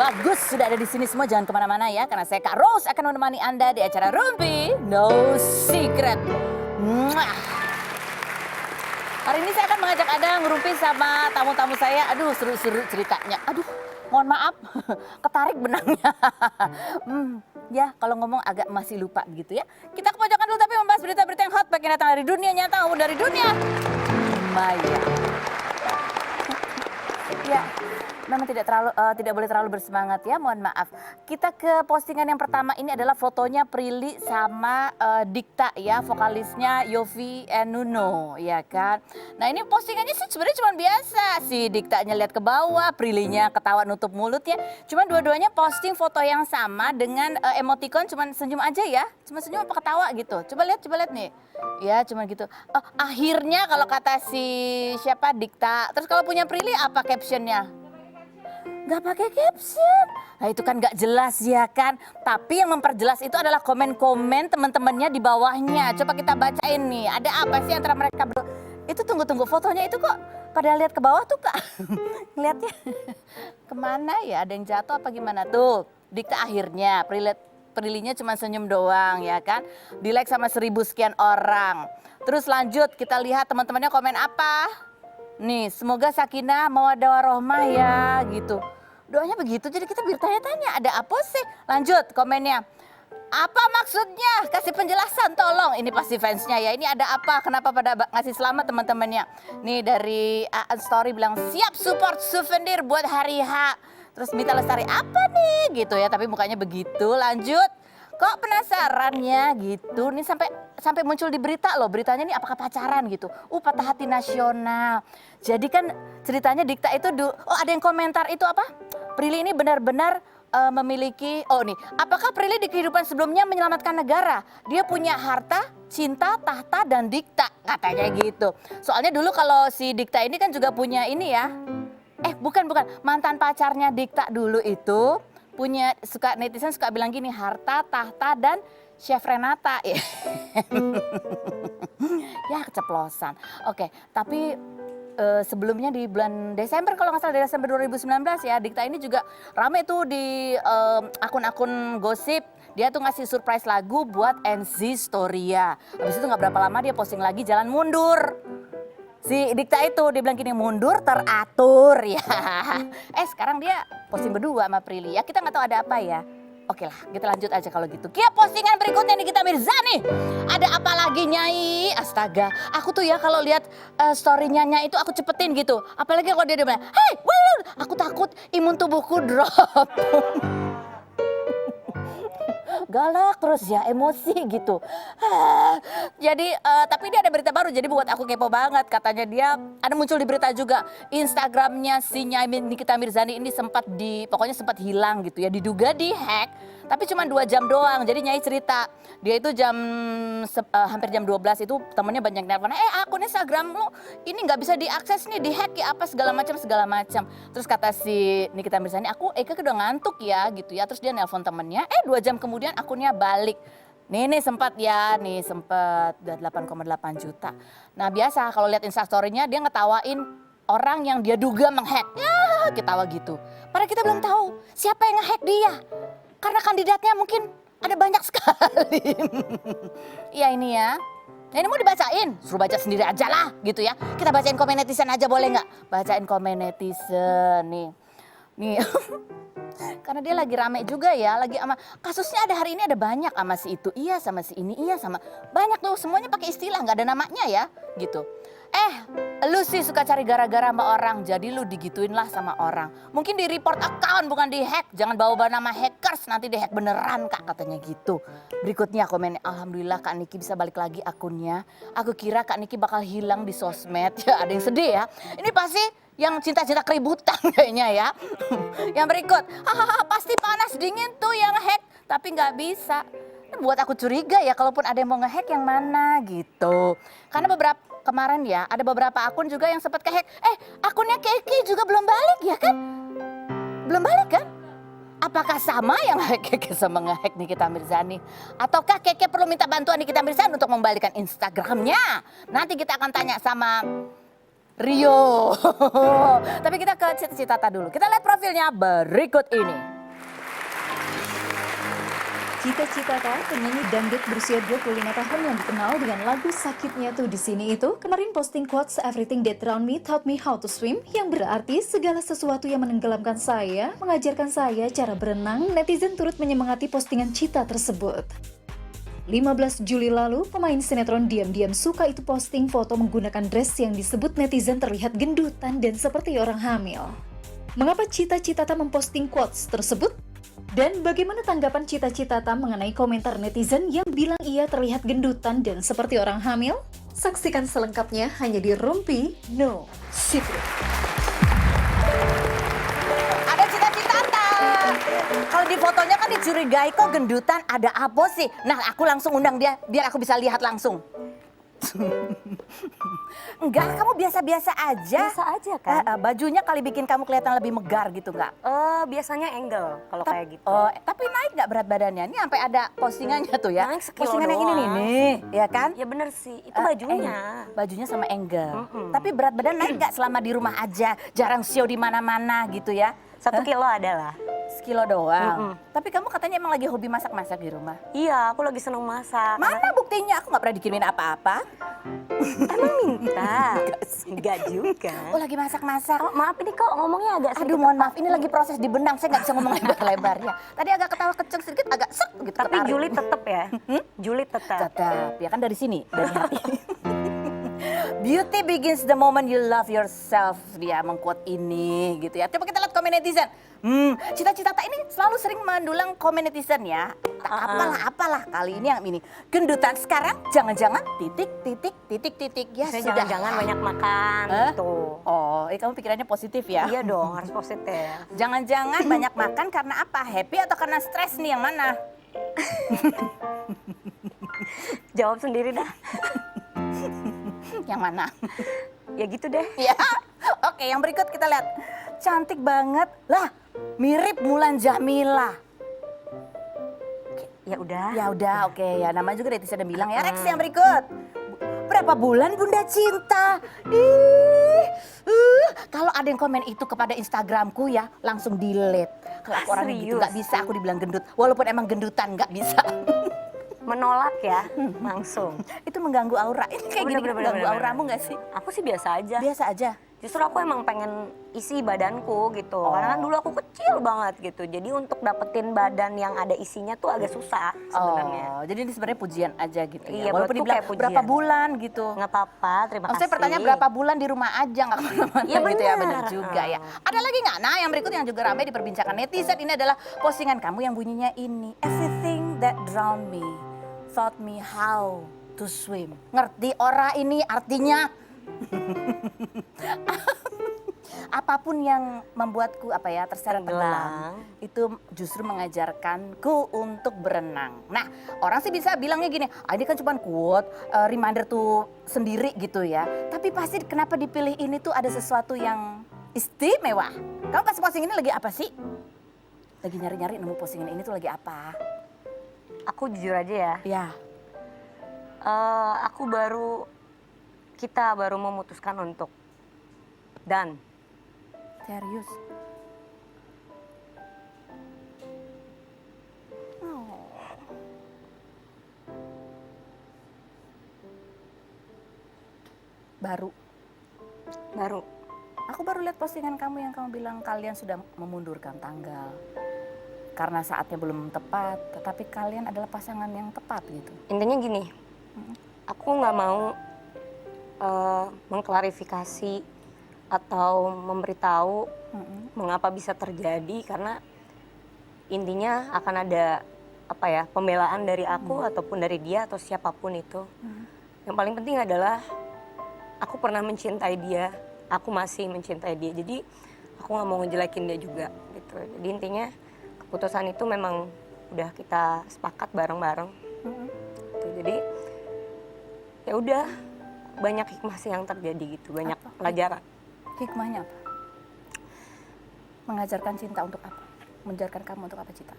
Bagus, sudah ada di sini semua, jangan kemana-mana ya. Karena saya Kak Rose akan menemani Anda di acara Rumpi No Secret. Mwah. Hari ini saya akan mengajak Anda ngerumpi sama tamu-tamu saya. Aduh, seru-seru ceritanya. Aduh, mohon maaf, ketarik benangnya. Ya, kalau ngomong agak masih lupa begitu ya. Kita ke pojokan dulu tapi membahas berita-berita yang hot. Baik yang datang dari dunia nyata maupun dari dunia maya. Ya, memang tidak boleh terlalu bersemangat ya, mohon maaf. Kita ke postingan yang pertama, ini adalah fotonya Prilly sama Dikta ya, vokalisnya Yovie and Nuno ya kan. Nah ini postingannya sih sebenarnya cuma biasa, si Diktanya lihat ke bawah, Prilly-nya ketawa nutup mulutnya. Cuma dua-duanya posting foto yang sama dengan emoticon cuma senyum aja ya, cuma senyum apa ketawa gitu. Coba lihat nih. Ya cuma gitu. Akhirnya kalau kata si siapa Dikta, terus kalau punya Prilly apa captionnya? Gak pakai caption. Nah itu kan gak jelas ya kan. Tapi yang memperjelas itu adalah komen-komen teman-temannya di bawahnya. Coba kita bacain nih. Ada apa sih antara mereka berdua? Itu tunggu fotonya itu kok pada lihat ke bawah tuh Kak. Ngeliatnya kemana ya? Ada yang jatuh apa gimana? Tuh Dikta akhirnya Prilly-nya cuma senyum doang ya kan. Di like sama 1000 sekian orang. Terus lanjut kita lihat teman-temannya komen apa. Nih semoga sakinah mawaddah warohmah ya gitu. Doanya begitu, jadi kita bertanya-tanya, ada apa sih? Lanjut komennya. Apa maksudnya? Kasih penjelasan tolong. Ini pasti fansnya ya. Ini ada apa? Kenapa pada ngasih selamat teman-temannya? Nih dari Aan Story bilang siap support souvenir buat hari H. Terus Mita Lestari apa nih? Gitu ya, tapi mukanya begitu. Lanjut. Kok penasaran ya gitu. Nih sampai muncul di berita loh. Beritanya nih apakah pacaran gitu. Patah hati nasional. Jadi kan ceritanya Dikta itu ada yang komentar itu apa? Prilly ini benar-benar memiliki apakah Prilly di kehidupan sebelumnya menyelamatkan negara? Dia punya harta, cinta, tahta dan Dikta katanya gitu. Soalnya dulu kalau si Dikta ini kan juga punya ini ya. Bukan mantan pacarnya Dikta dulu itu punya netizen suka bilang gini, harta, tahta dan Chef Renata. Ya keceplosan. Oke, tapi sebelumnya di bulan Desember kalau nggak salah Desember 2019 ya, Dikta ini juga rame tuh di akun-akun gosip. Dia tuh ngasih surprise lagu buat NZ Storia. Habis itu nggak berapa lama dia posting lagi jalan mundur. Si Dikta itu dia bilang gini, mundur teratur ya. Sekarang dia posting berdua sama Prilly ya, kita nggak tahu ada apa ya. Oke lah, kita lanjut aja kalau gitu. Kia postingan berikutnya Nikita Mirzani. Ada apa lagi Nyai? Astaga, aku tuh ya kalau lihat story-nya Nyai itu aku cepetin gitu. Apalagi kalau dia bilang, hey, aku takut imun tubuhku drop. Galak terus ya, emosi gitu. Jadi tapi dia ada berita baru, jadi buat aku kepo banget. Katanya dia ada muncul di berita juga, Instagramnya si Nyai Nikita Mirzani ini pokoknya sempat hilang gitu ya, diduga dihack. Tapi cuma 2 jam doang. Jadi Nyai cerita, dia itu hampir jam 12 itu temennya banyak nelfon. Akun Instagram lu ini nggak bisa diakses nih, dihack ya apa segala macam. Terus kata si Nikita Mirzani, aku udah ngantuk ya gitu ya. Terus dia nelpon temennya, 2 jam kemudian akunnya balik. Nih sempat 8,8 juta. Nah biasa kalau lihat Instastory-nya dia ngetawain orang yang dia duga menghack. Ya ketawa gitu. Padahal kita belum tahu siapa yang ngehack dia. Karena kandidatnya mungkin ada banyak sekali. Iya ini ya. Nah ini mau dibacain, suruh baca sendiri aja lah gitu ya. Kita bacain komen netizen aja boleh nggak? Bacain komen netizen nih. Karena dia lagi rame juga ya, lagi sama kasusnya ada hari ini ada banyak sama si itu, iya sama si ini, iya sama banyak tuh semuanya pakai istilah nggak ada namanya ya gitu. Lu sih suka cari gara-gara sama orang, jadi lu digituin lah sama orang. Mungkin di report account bukan di hack, jangan bawa nama hackers nanti di hack beneran Kak katanya gitu. Berikutnya komen, alhamdulillah Kak Niki bisa balik lagi akunnya. Aku kira Kak Niki bakal hilang di sosmed, ya ada yang sedih ya. Ini pasti yang cinta-cinta keributan kayaknya ya. Yang berikut, pasti panas dingin tuh yang hack, tapi nggak bisa. Buat aku curiga ya kalaupun ada yang mau ngehack yang mana gitu. Karena kemarin ya ada beberapa akun juga yang sempat kehack. Akunnya Keke juga belum balik ya kan? Belum balik kan? Apakah sama yang Keke sama ngehack Nikita Mirzani? Ataukah Keke perlu minta bantuan Nikita Mirzani untuk membalikkan Instagramnya? Nanti kita akan tanya sama Rio. Tapi kita ke Cita Citata dulu. Kita lihat profilnya berikut ini. Cita Citata, penyanyi dangdut berusia 25 tahun yang dikenal dengan lagu Sakitnya Tuh di Sini itu, kemarin posting quotes "Everything that drowned me taught me how to swim", yang berarti segala sesuatu yang menenggelamkan saya, mengajarkan saya cara berenang. Netizen turut menyemangati postingan Cita tersebut. 15 Juli lalu, pemain sinetron Diam-Diam Suka itu posting foto menggunakan dress yang disebut netizen terlihat gendutan dan seperti orang hamil. Mengapa Cita Citata memposting quotes tersebut? Dan bagaimana tanggapan Cita Citata mengenai komentar netizen yang bilang ia terlihat gendutan dan seperti orang hamil? Saksikan selengkapnya hanya di Rumpi No Secret. Ada Cita Citata. Kalau di fotonya kan dicurigai kok gendutan, ada apa sih? Nah, aku langsung undang dia biar aku bisa lihat langsung. Enggak, kamu biasa-biasa aja. Biasa aja kan? Bajunya kali bikin kamu kelihatan lebih megar gitu nggak? Biasanya angle kalau kayak gitu. Oh, tapi naik nggak berat badannya? Ini sampai ada postingannya tuh ya. Naik sekilo Postingan yang ini nih, ya kan? Ya bener sih, itu bajunya. Bajunya sama angle. Tapi berat badan naik nggak selama di rumah aja? Jarang show di mana-mana gitu ya? 1 kilo adalah. Sekilo doang. Tapi kamu katanya emang lagi hobi masak-masak di rumah. Iya, aku lagi seneng masak. Mana buktinya? Aku nggak pernah dikirimin apa-apa. Emang minta? Enggak juga. Oh, lagi masak-masak. Oh, maaf ini kok ngomongnya agak sedikit. Aduh, mohon maaf, ini lagi proses di benang, saya nggak bisa ngomong lebar-lebar ya. Tadi agak ketawa kenceng sedikit, agak sek gitu. Tapi ketarik. julid tetep ya? Julid tetep. Tetap, ya kan dari sini, dari hati. Beauty begins the moment you love yourself, dia mengquote ini gitu ya. Coba kita lihat komen netizen. Cita-citata ini selalu sering mendulang komen netizen ya. Apalah kali ini yang ini. Gendutan sekarang jangan-jangan titik ya Saya sudah. jangan-jangan banyak makan gitu. Oh, kamu pikirannya positif ya? Iya dong, harus positif. Jangan-jangan banyak makan karena apa? Happy atau karena stres nih, yang mana? Jawab sendiri dah. Yang mana? Ya gitu deh. Ya, oke, yang berikut kita lihat. Cantik banget. Lah, mirip Mulan Jamila. Ya udah. Ya udah, oke ya. Namanya juga netizen yang bilang ya. Rex yang berikut. Berapa bulan Bunda Cinta? Kalau ada yang komen itu kepada Instagramku ya, langsung delete. Kalau aku orangnya gitu Serius? nggak bisa aku dibilang gendut. Walaupun emang gendutan nggak bisa. Menolak ya, langsung. Itu mengganggu aura. Ini kayak gini Bener, mengganggu bener. auramu nggak sih? Aku sih biasa aja. Biasa aja. Justru aku emang pengen isi badanku gitu. Karena kan dulu aku kecil banget gitu. Jadi untuk dapetin badan yang ada isinya tuh agak susah sebenarnya. Oh, jadi ini sebenarnya pujian aja gitu ya. Iya, Walaupun buatku dibilang kayak pujian. berapa bulan gitu. Nggak apa-apa, terima kasih. Maksudnya pertanyaan berapa bulan di rumah aja nggak kemana-mana Iya, gitu ya, bener. bener juga ya. Ada lagi nggak? Nah, yang berikut yang juga ramai diperbincangkan netizen ini adalah postingan kamu yang bunyinya ini. Everything that drowned me taught me how to swim. Ngerti ora ini artinya? Apapun yang membuatku terseret tenggelam, itu justru mengajarkanku untuk berenang. Nah, orang sih bisa bilangnya gini, ini kan cuma quote, reminder tuh sendiri gitu ya. Tapi pasti kenapa dipilih ini tuh ada sesuatu yang istimewa. Kamu pas posting ini lagi apa sih? Lagi nyari-nyari nemu postingan ini tuh lagi apa? Aku jujur aja ya, Ya, kita baru memutuskan untuk dan serius. Oh. Baru. Aku baru lihat postingan kamu yang kamu bilang kalian sudah memundurkan tanggal. Karena saatnya belum tepat, tetapi kalian adalah pasangan yang tepat gitu. intinya gini, aku nggak mau mengklarifikasi atau memberitahu mengapa bisa terjadi karena intinya akan ada pembelaan dari aku ataupun dari dia atau siapapun itu. Yang paling penting adalah aku pernah mencintai dia, aku masih mencintai dia. Jadi aku nggak mau ngejelekin dia juga gitu. Jadi intinya keputusan itu memang udah kita sepakat bareng-bareng. Gitu. Jadi ya udah banyak hikmah sih yang terjadi gitu, banyak pelajaran. Hikmahnya apa? Mengajarkan cinta untuk apa? Mengajarkan kamu untuk apa, Cita?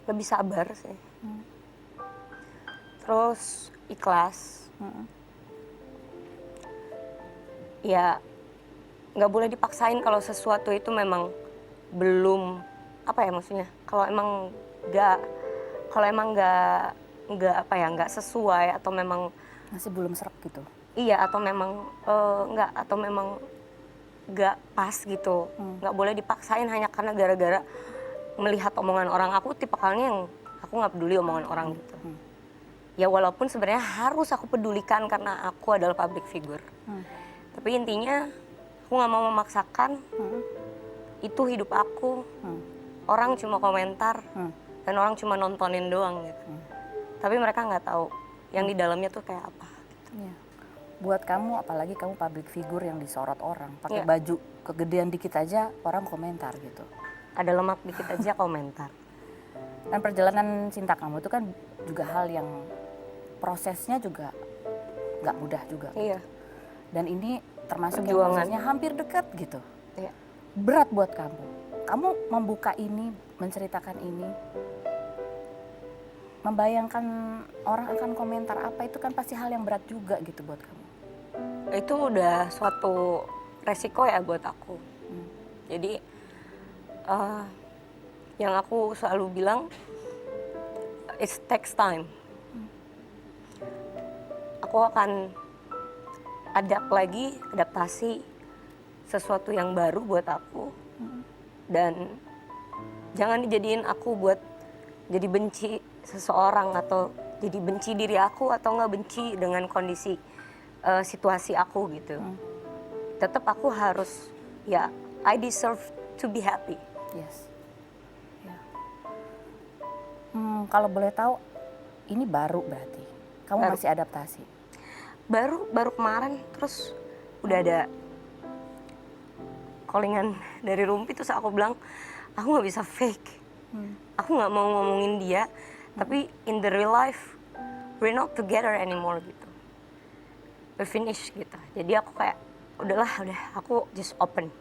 Lebih sabar sih. Terus ikhlas. Ya nggak boleh dipaksain kalau sesuatu itu memang belum maksudnya kalau emang nggak kalau emang nggak apa ya, nggak sesuai atau memang Masih belum serap gitu. iya atau memang nggak pas gitu, nggak boleh dipaksain hanya karena gara-gara melihat omongan orang. Aku tipikalnya yang aku nggak peduli omongan orang gitu. Ya walaupun sebenarnya harus aku pedulikan karena aku adalah public figure. Tapi intinya aku nggak mau memaksakan. Itu hidup aku. Orang cuma komentar dan orang cuma nontonin doang gitu. Tapi mereka nggak tahu yang di dalamnya tuh kayak apa. Iya. Buat kamu, apalagi kamu public figure yang disorot orang, pakai Iya. baju kegedean dikit aja orang komentar gitu. Ada lemak dikit aja komentar. Dan perjalanan cinta kamu itu kan juga hal yang prosesnya juga nggak mudah juga. Iya. Dan ini termasuk yang Perjuangan. prosesnya hampir dekat gitu. Iya. Berat buat kamu. Kamu membuka ini, menceritakan ini, membayangkan orang akan komentar apa, itu kan pasti hal yang berat juga gitu buat kamu. Itu udah suatu resiko ya buat aku. Jadi yang aku selalu bilang, it takes time. Aku akan adaptasi sesuatu yang baru buat aku. Dan jangan dijadiin aku buat jadi benci seseorang atau jadi benci diri aku atau nggak benci dengan kondisi situasi aku gitu. Tetap aku harus ya I deserve to be happy. Yes. Ya. Kalau boleh tahu, ini baru berarti. Kamu Baru. masih adaptasi. Baru kemarin terus udah ada callingan dari Rumpi, terus aku bilang aku nggak bisa fake. Aku nggak mau ngomongin dia, tapi in the real life we're not together anymore gitu. We're finished gitu. Jadi aku kayak udah aku just open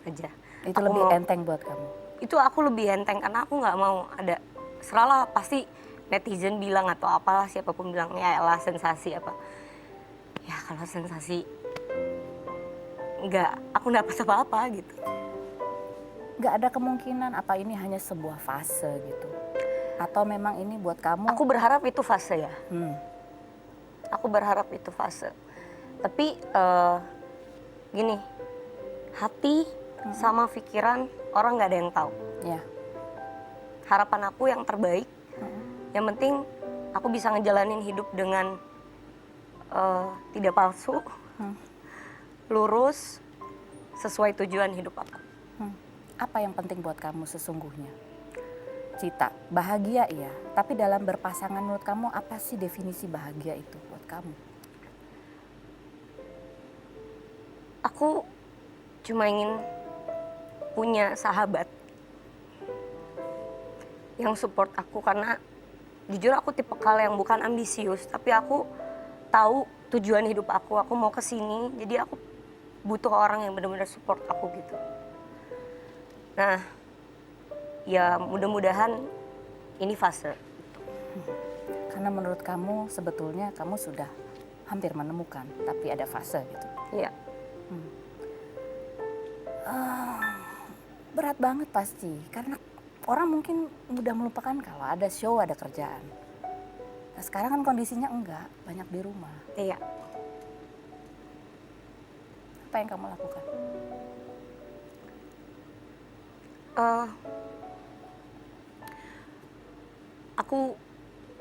aja. Itu Aku lebih mau- enteng buat kamu. Itu aku lebih enteng karena aku nggak mau ada selalu pasti netizen bilang atau apalah siapapun bilang ya elah sensasi apa. Ya kalau sensasi aku nggak dapat apa-apa gitu. Nggak ada kemungkinan apa ini hanya sebuah fase gitu. Atau memang ini buat kamu. Aku berharap itu fase ya. Hmm, Aku berharap itu fase. Tapi gini, hati sama pikiran orang nggak ada yang tahu. ya. Harapan aku yang terbaik, yang penting aku bisa ngejalanin hidup dengan tidak palsu, lurus, sesuai tujuan hidup aku. Apa yang penting buat kamu sesungguhnya? Cita, bahagia iya. Tapi dalam berpasangan menurut kamu apa sih definisi bahagia itu buat kamu? Aku cuma ingin punya sahabat yang support aku karena jujur aku tipe yang bukan ambisius, tapi aku tahu tujuan hidup aku mau ke sini, jadi aku butuh orang yang benar-benar support aku gitu. Nah, ya mudah-mudahan ini fase. Karena menurut kamu sebetulnya kamu sudah hampir menemukan, tapi ada fase gitu. Iya. Berat banget pasti, karena orang mungkin mudah melupakan kalau ada show, ada kerjaan. Nah, sekarang kan kondisinya enggak, banyak di rumah. Iya. Apa yang kamu lakukan? Aku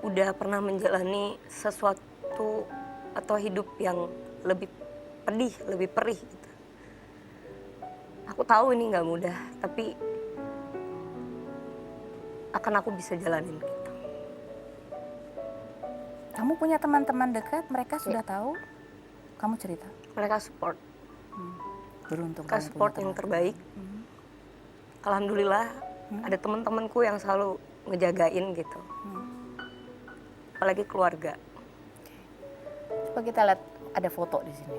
udah pernah menjalani sesuatu atau hidup yang lebih pedih, lebih perih gitu. Aku tahu ini nggak mudah, tapi akan aku bisa jalanin gitu. Kamu punya teman-teman dekat, mereka sudah tahu kamu cerita. Mereka support, Beruntung mereka kamu support punya yang teman. terbaik. Alhamdulillah ada teman-temanku yang selalu ngejagain gitu. Apalagi keluarga. Coba kita lihat, ada foto di sini.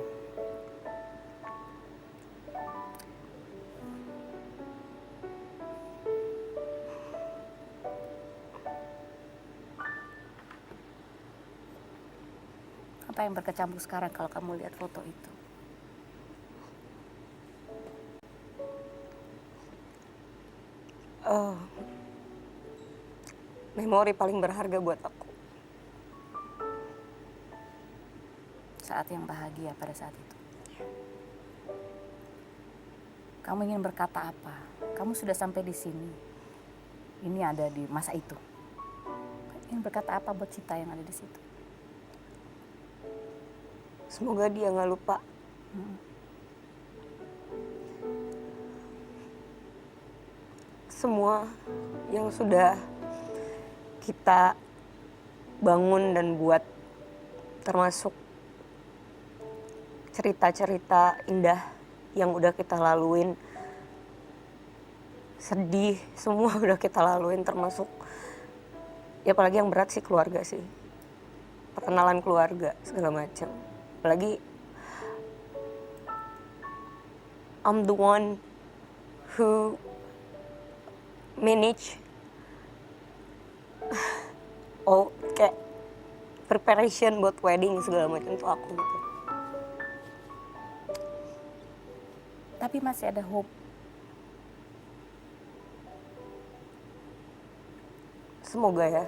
Apa yang berkecamuk sekarang kalau kamu lihat foto itu? memori paling berharga buat aku. Saat yang bahagia pada saat itu. Kamu ingin berkata apa? Kamu sudah sampai di sini. Ini ada di masa itu. Ingin berkata apa buat Cita yang ada di situ? Semoga dia nggak lupa. Semua yang sudah kita bangun dan buat, termasuk cerita-cerita indah yang udah kita laluin, sedih, semua udah kita laluin, termasuk ya apalagi yang berat sih keluarga sih, perkenalan keluarga segala macam. Apalagi I'm the one who manage kayak preparation buat wedding segala macam tuh aku gitu. Tapi masih ada hope. Semoga ya.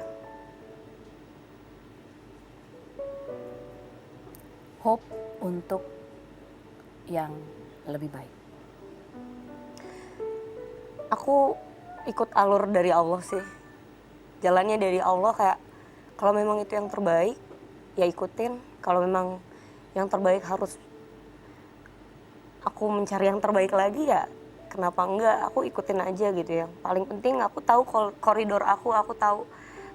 Hope untuk yang lebih baik. Aku ikut alur dari Allah sih. Jalannya dari Allah, kayak kalau memang itu yang terbaik ya ikutin. Kalau memang yang terbaik harus aku mencari yang terbaik lagi, ya kenapa enggak, aku ikutin aja gitu. Yang paling penting aku tahu koridor aku tahu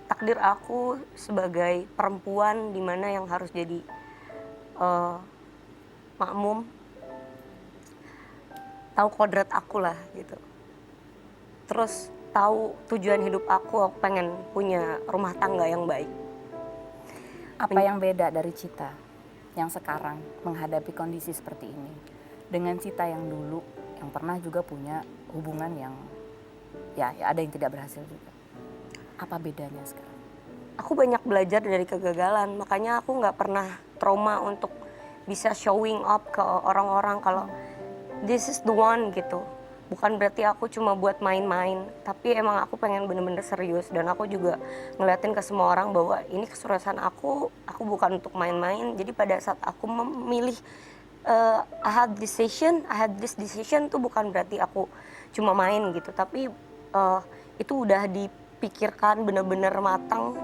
takdir aku sebagai perempuan di mana yang harus jadi makmum, tahu kodrat aku lah gitu. Terus tahu tujuan hidup aku pengen punya rumah tangga yang baik. Apa yang beda dari Cita yang sekarang menghadapi kondisi seperti ini dengan Cita yang dulu yang pernah juga punya hubungan yang ya ada yang tidak berhasil juga? Apa bedanya sekarang? Aku banyak belajar dari kegagalan, makanya aku nggak pernah trauma untuk bisa showing up ke orang-orang kalau this is the one gitu. Bukan berarti aku cuma buat main-main, tapi emang aku pengen bener-bener serius. Dan aku juga ngeliatin ke semua orang bahwa ini keseriusan aku bukan untuk main-main. Jadi pada saat aku memilih I had this decision tuh bukan berarti aku cuma main gitu, tapi itu udah dipikirkan bener-bener matang.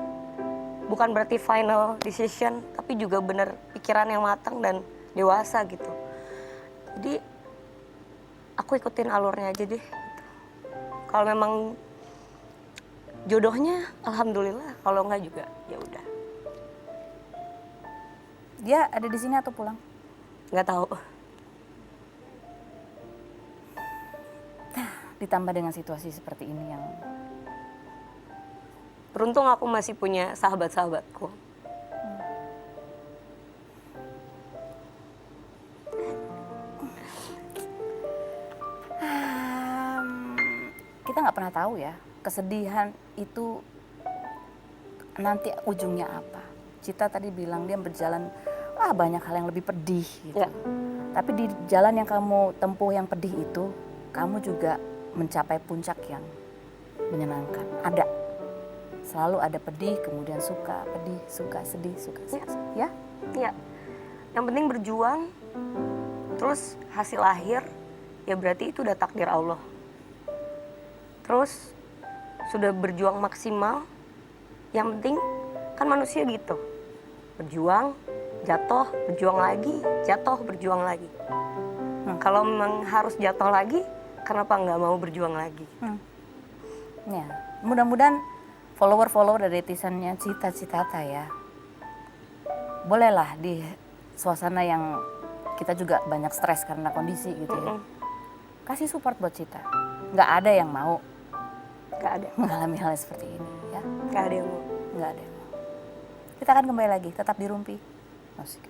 Bukan berarti final decision, tapi juga bener pikiran yang matang dan dewasa gitu. Jadi aku ikutin alurnya aja deh. Kalau memang jodohnya, alhamdulillah. Kalau enggak juga, ya udah. Dia ada di sini atau pulang? Nggak tahu. Ditambah dengan situasi seperti ini yang Beruntung aku masih punya sahabat-sahabatku. Kita nggak pernah tahu ya kesedihan itu nanti ujungnya apa. Cita tadi bilang dia berjalan banyak hal yang lebih pedih gitu. Ya. Tapi di jalan yang kamu tempuh yang pedih itu, kamu juga mencapai puncak yang menyenangkan. Ada. Selalu ada pedih, kemudian suka, pedih, suka, sedih, suka, sedih. Ya? Iya. Yang penting berjuang, terus hasil akhir, ya berarti itu udah takdir Allah. Terus sudah berjuang maksimal, yang penting kan manusia gitu. Berjuang, jatuh, berjuang lagi, jatuh, berjuang lagi. Kalau memang harus jatuh lagi, kenapa nggak mau berjuang lagi? Ya, mudah-mudahan follower-follower dari netizennya Cita-Citata ya. Bolehlah di suasana yang kita juga banyak stres karena kondisi gitu ya. Kasih support buat Cita. Nggak ada yang mau mengalami hal seperti ini ya. Nggak ada yang mau. Nggak ada yang mau. Kita akan kembali lagi, tetap di Rumpi Musik.